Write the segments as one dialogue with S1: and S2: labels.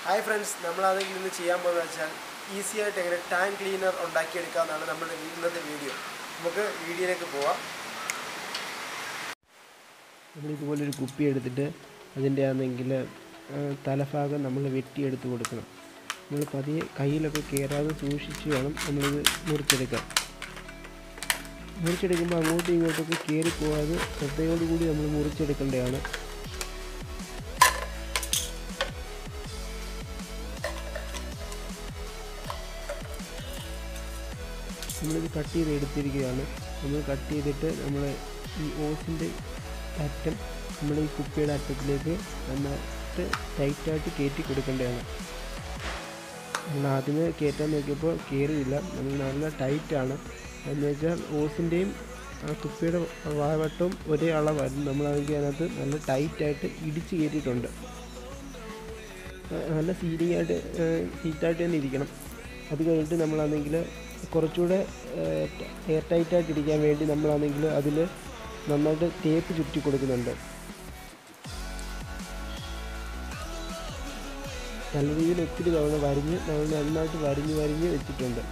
S1: Hi friends, we are going to see easy tank cleaner on the video. We will video.
S2: We will do a copy of the Talafag and we will wet it. We will put a care of the sushi and we will Murcheka. Murcheka carry for the Murcheka. We will cut the cut the atom, we will cook it at the lake and tight to Katie Kudakan. Nothing Kata carry tight and measure ocean dame cooked a vatum or a alava another and tight at Idici under. And a seeding at seat at an idicanum. Other Namalanangula. കുറച്ചുകൂടെ air tight ആയിട്ട് ഇരിക്കാൻ വേണ്ടി നമ്മളാണെങ്കിൽ അതിൽ നന്നായിട്ട് tape ചുറ്റി കൊടുക്കുന്നുണ്ട്. നല്ല രീതിയിൽ ഒത്തിരി തവണ നമ്മൾ നന്നായിട്ട് വരിഞ്ഞ് വെച്ചിട്ടുണ്ട്.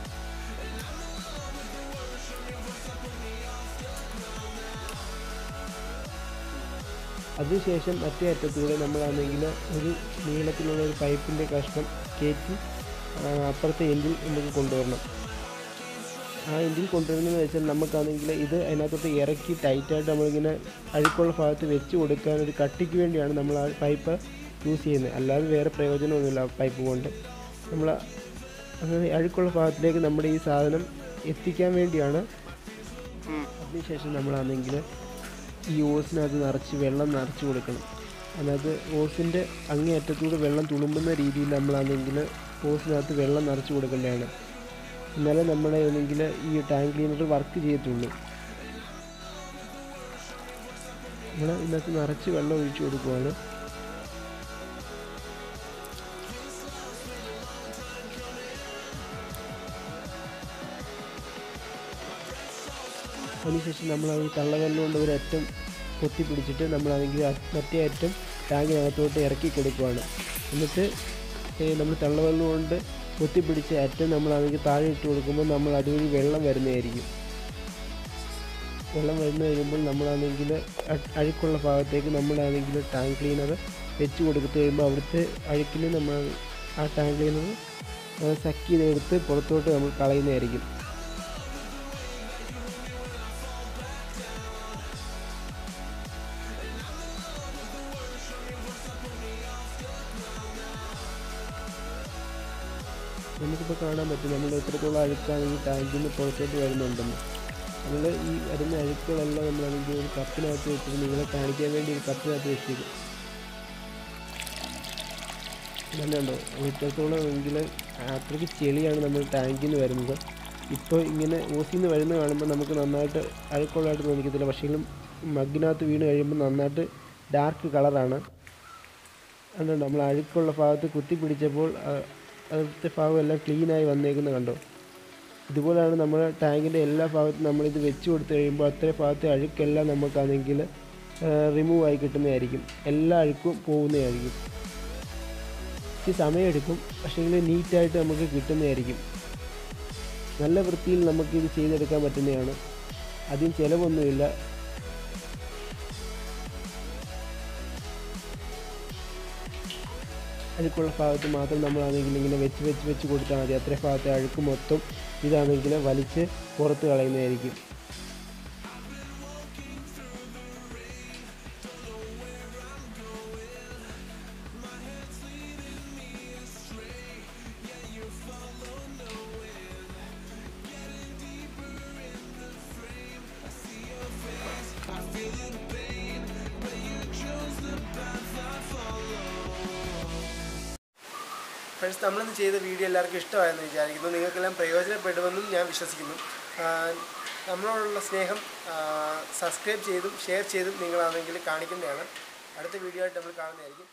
S2: അതിനുശേഷം മറ്റേ അറ്റത്തൂടെ നമ്മളാണെങ്കിൽ ഒരു നീളത്തിലുള്ള ഒരു പൈപ്പിൻ്റെ കഷ്ണം കയറ്റി അപ്പുറത്തെ എൻഡിൽ നമുക്ക് കൊണ്ടുവരണം. ആ എൻഡിൽ കൊണ്ടുവരുന്നതെന്ന് വെച്ചാൽ നമുക്കാണെങ്കിൽ ഇത് അതിനകത്തോട്ട് ഇറക്കി ടൈറ്റായിട്ട് നമ്മളിങ്ങനെ അഴുക്കുള്ള ഭാഗത്ത് വെച്ച് കൊടുക്കാൻ ഒരു കട്ടിക്ക് വേണ്ടിയാണ് നമ്മൾ ആ പൈപ്പ് യൂസ് ചെയ്യുന്നത്. അല്ലാതെ വേറെ പ്രയോജനമൊന്നുമില്ല പൈപ്പ് കൊണ്ട്. നമ്മൾ അങ്ങനെ അഴുക്കുള്ള ഭാഗത്തിലേക്ക് നമ്മുടെ ഈ സാധനം എത്തിക്കാൻ വേണ്ടിയാണ്. അതിനുശേഷം നമ്മളാണെങ്കിൽ ഈ ഓസിനകത്ത് വെള്ളം നിറച്ച് കൊടുക്കണം. അതായത് ഓസിൻ്റെ അങ്ങേയറ്റത്തൂടെ വെള്ളം തുളുമ്പുന്ന രീതിയിൽ നമ്മളാണെങ്കിൽ ഓസിനകത്ത് വെള്ളം നിറച്ച് കൊടുക്കേണ്ടതാണ്. എന്നാലേ നമ്മളെ ആണെങ്കിൽ ഈ ടാങ്ക് ക്ലീനർ വർക്ക് ചെയ്യത്തുള്ളൂ. നമ്മൾ ഇതിനകത്ത് നിറച്ച് വെള്ളം ഒഴിച്ചു കൊടുക്കുകയാണ്. അതിനുശേഷം നമ്മൾ ഈ തള്ളവെള്ളം കൊണ്ട് ഒരറ്റം പൊത്തിപ്പിടിച്ചിട്ട് നമ്മളാണെങ്കിൽ മറ്റേ അറ്റം ടാങ്കിനകത്തോട്ട് ഇറക്കി കൊടുക്കുകയാണ്. എന്നിട്ട് നമ്മൾ തള്ളവെള്ളം കൊണ്ട് പൊത്തിപ്പിടിച്ച അറ്റം നമ്മളാണെങ്കിൽ താഴെ ഇട്ട് കൊടുക്കുമ്പോൾ നമ്മൾ അതുവഴി വെള്ളം വരുന്നതായിരിക്കും. വെള്ളം വരുന്ന കഴിയുമ്പോൾ നമ്മളാണെങ്കിൽ അഴുക്കുള്ള ഭാഗത്തേക്ക് നമ്മളാണെങ്കിൽ ടാങ്ക് ക്ലീനർ വെച്ച് കൊടുത്ത് കഴിയുമ്പോൾ അവിടുത്തെ അഴുക്കിൽ നമ്മൾ ആ ടാങ്ക് ക്ലീനർ സക്ക് ചെയ്തെടുത്ത് പുറത്തോട്ട് നമ്മൾ കളയുന്നതായിരിക്കും. നമുക്കിപ്പോൾ കാണാൻ പറ്റും നമ്മൾ എത്രത്തോളം അഴുക്കാണ് ഈ ടാങ്കിൽ നിന്ന് പുറത്തോട്ട് വരുന്നുണ്ടെന്ന്. നമ്മൾ ഈ വരുന്ന അഴുക്കുകളെല്ലാം നമ്മളാണെങ്കിൽ ഒരു കപ്പിനകത്ത് വെച്ചിട്ട് നിങ്ങളെ കാണിക്കാൻ വേണ്ടി ഒരു കപ്പിനകത്ത് വെച്ചേക്കും. നല്ലുണ്ടോ എത്രത്തോളം എങ്കിൽ അത്രയ്ക്ക് ചെളിയാണ് നമ്മൾ ടാങ്കിൽ നിന്ന് വരുന്നത്. ഇപ്പോൾ ഇങ്ങനെ ഓസിൽ നിന്ന് വരുന്നത് കാണുമ്പോൾ നമുക്ക് നന്നായിട്ട് അഴുക്കുള്ളതായിട്ട് തോന്നിക്കത്തില്ല. പക്ഷേ മഗ്ഗിനകത്ത് വീണ് കഴിയുമ്പോൾ നന്നായിട്ട് ഡാർക്ക് കളറാണ്. അതുകൊണ്ട് നമ്മൾ അഴുക്കുള്ള ഭാഗത്ത് കുത്തിപ്പിടിച്ചപ്പോൾ അടുത്ത ഭാഗം എല്ലാം ക്ലീനായി വന്നേക്കുന്നത് കണ്ടോ. ഇതുപോലെയാണ് നമ്മൾ ടാങ്കിൻ്റെ എല്ലാ ഭാഗത്തും നമ്മളിത് വെച്ച് കൊടുത്തു കഴിയുമ്പോൾ അത്ര ഭാഗത്തെ അഴുക്കെല്ലാം നമുക്കാണെങ്കിൽ റിമൂവ് ആയി കിട്ടുന്നതായിരിക്കും. എല്ലാ അഴുക്കും പോകുന്നതായിരിക്കും. ഈ സമയമെടുക്കും, പക്ഷേ നീറ്റായിട്ട് നമുക്ക് കിട്ടുന്നതായിരിക്കും. നല്ല വൃത്തിയിൽ നമുക്കിത് ചെയ്തെടുക്കാൻ പറ്റുന്നതാണ്. അതിന് ചിലവൊന്നുമില്ല. അഴുക്കുള്ള ഭാഗത്ത് മാത്രം നമ്മളാണെങ്കിൽ ഇങ്ങനെ വെച്ച് കൊടുത്താൽ മതി. അത്ര ഭാഗത്തെ അഴുക്ക് മൊത്തം ഇതാണെങ്കിൽ വലിച്ച് പുറത്ത് കളയുന്നതായിരിക്കും.
S1: Friends, നമ്മൾ ചെയ്ത വീഡിയോ എല്ലാവർക്കും ഇഷ്ടമായെന്ന് വിചാരിക്കുന്നു. നിങ്ങൾക്കെല്ലാം പ്രയോജനപ്പെടുമെന്നും ഞാൻ വിശ്വസിക്കുന്നു. നമ്മളോടുള്ള സ്നേഹം സബ്സ്ക്രൈബ് ചെയ്തും ഷെയർ ചെയ്തും നിങ്ങളാണെങ്കിൽ കാണിക്കുന്നതാണ്. അടുത്ത വീഡിയോ ആയിട്ട് നമ്മൾ കാണുന്നതായിരിക്കും.